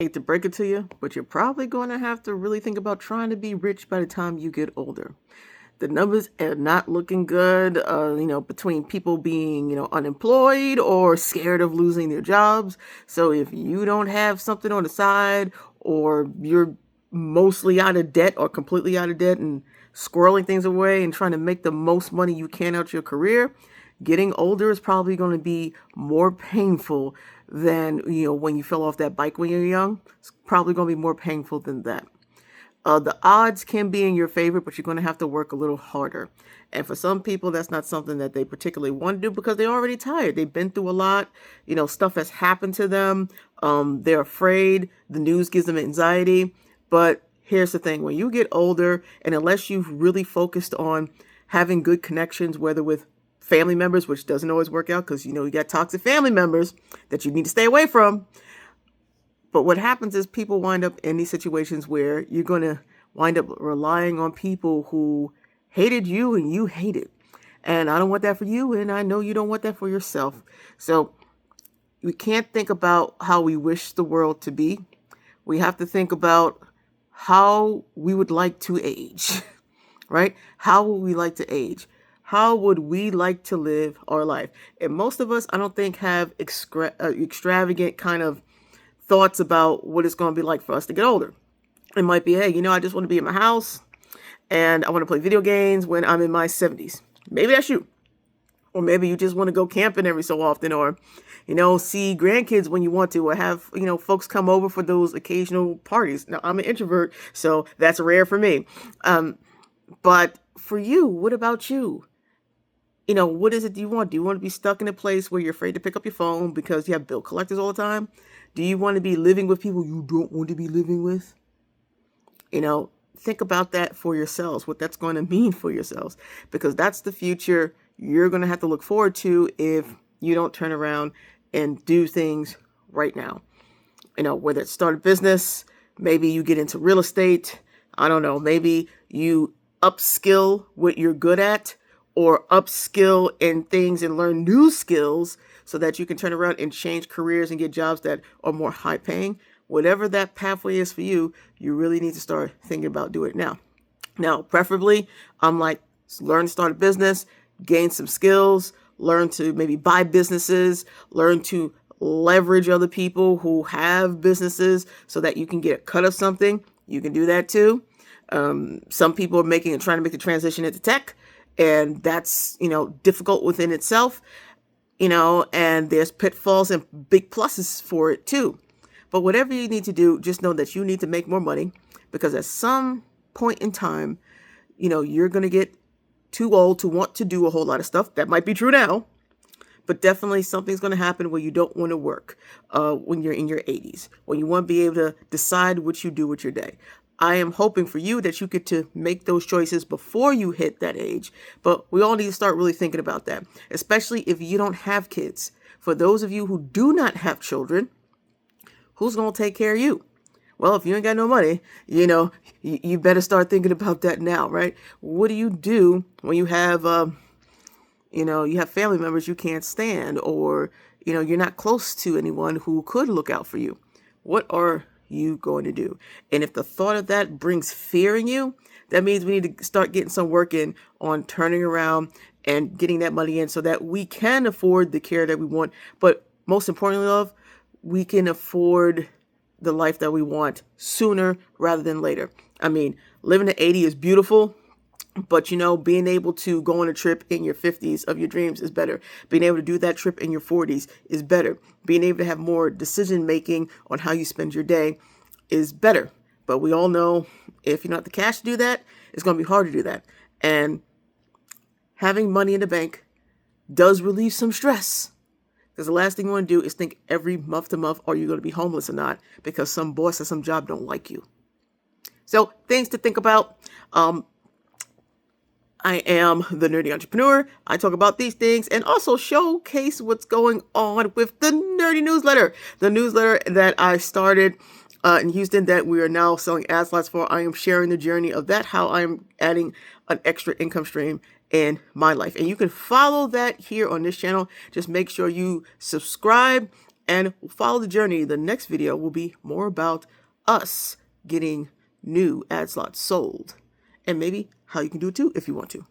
Hate to break it to you, but you're probably going to have to really think about trying to be rich by the time you get older. The numbers are not looking good, between people being, unemployed or scared of losing their jobs. So if you don't have something on the side, or you're mostly out of debt or completely out of debt and squirreling things away and trying to make the most money you can out your career, getting older is probably going to be more painful than, when you fell off that bike when you're young. It's probably going to be more painful than that. The odds can be in your favor, but you're going to have to work a little harder. And for some people, that's not something that they particularly want to do because they're already tired. They've been through a lot. Stuff has happened to them. They're afraid. The news gives them anxiety. But here's the thing. When you get older, and unless you've really focused on having good connections, whether with family members, which doesn't always work out because, you got toxic family members that you need to stay away from. But what happens is people wind up in these situations where you're going to wind up relying on people who hated you and you hated. And I don't want that for you, and I know you don't want that for yourself. So we can't think about how we wish the world to be. We have to think about how we would like to age, right? How would we like to age? How would we like to live our life? And most of us, I don't think, have extravagant kind of thoughts about what it's going to be like for us to get older. It might be, hey, I just want to be in my house and I want to play video games when I'm in my 70s. Maybe that's you. Or maybe you just want to go camping every so often, or, see grandkids when you want to, or have, folks come over for those occasional parties. Now, I'm an introvert, so that's rare for me. But for you, what about you? What is it do you want? Do you want to be stuck in a place where you're afraid to pick up your phone because you have bill collectors all the time? Do you want to be living with people you don't want to be living with? Think about that for yourselves, what that's going to mean for yourselves, because that's the future you're going to have to look forward to if you don't turn around and do things right now. Whether it's start a business, maybe you get into real estate. I don't know. Maybe you upskill what you're good at, or upskill in things and learn new skills so that you can turn around and change careers and get jobs that are more high paying. Whatever that pathway is for you, you really need to start thinking about doing it now. Now, preferably, I'm like, learn to start a business, gain some skills, learn to maybe buy businesses, learn to leverage other people who have businesses so that you can get a cut of something. You can do that too. Some people are trying to make the transition into tech, and that's, difficult within itself, and there's pitfalls and big pluses for it too. But whatever you need to do, just know that you need to make more money, because at some point in time, you're going to get too old to want to do a whole lot of stuff. That might be true now, but definitely something's going to happen where you don't want to work when you're in your 80s, when you want to be able to decide what you do with your day. I am hoping for you that you get to make those choices before you hit that age, but we all need to start really thinking about that, especially if you don't have kids. For those of you who do not have children, who's going to take care of you? Well, if you ain't got no money, you better start thinking about that now, right? What do you do when you have, you have family members you can't stand, or, you're not close to anyone who could look out for you? What are you going to do? And if the thought of that brings fear in you, that means we need to start getting some work in on turning around and getting that money in so that we can afford the care that we want. But most importantly, love, we can afford the life that we want sooner rather than later. I mean, living to 80 is beautiful, but being able to go on a trip in your 50s of your dreams is better. Being able to do that trip in your 40s is better. Being able to have more decision making on how you spend your day is better. But we all know if you don't have the cash to do that, it's going to be hard to do that. And having money in the bank does relieve some stress. Because the last thing you want to do is think every month to month, are you going to be homeless or not? Because some boss at some job don't like you. So things to think about. I am the Nerdy Entrepreneur. I talk about these things and also showcase what's going on with the Nerdy Newsletter. The newsletter that I started in Houston that we are now selling ad slots for. I am sharing the journey of that, how I'm adding an extra income stream in my life. And you can follow that here on this channel. Just make sure you subscribe and follow the journey. The next video will be more about us getting new ad slots sold, and maybe how you can do it too if you want to.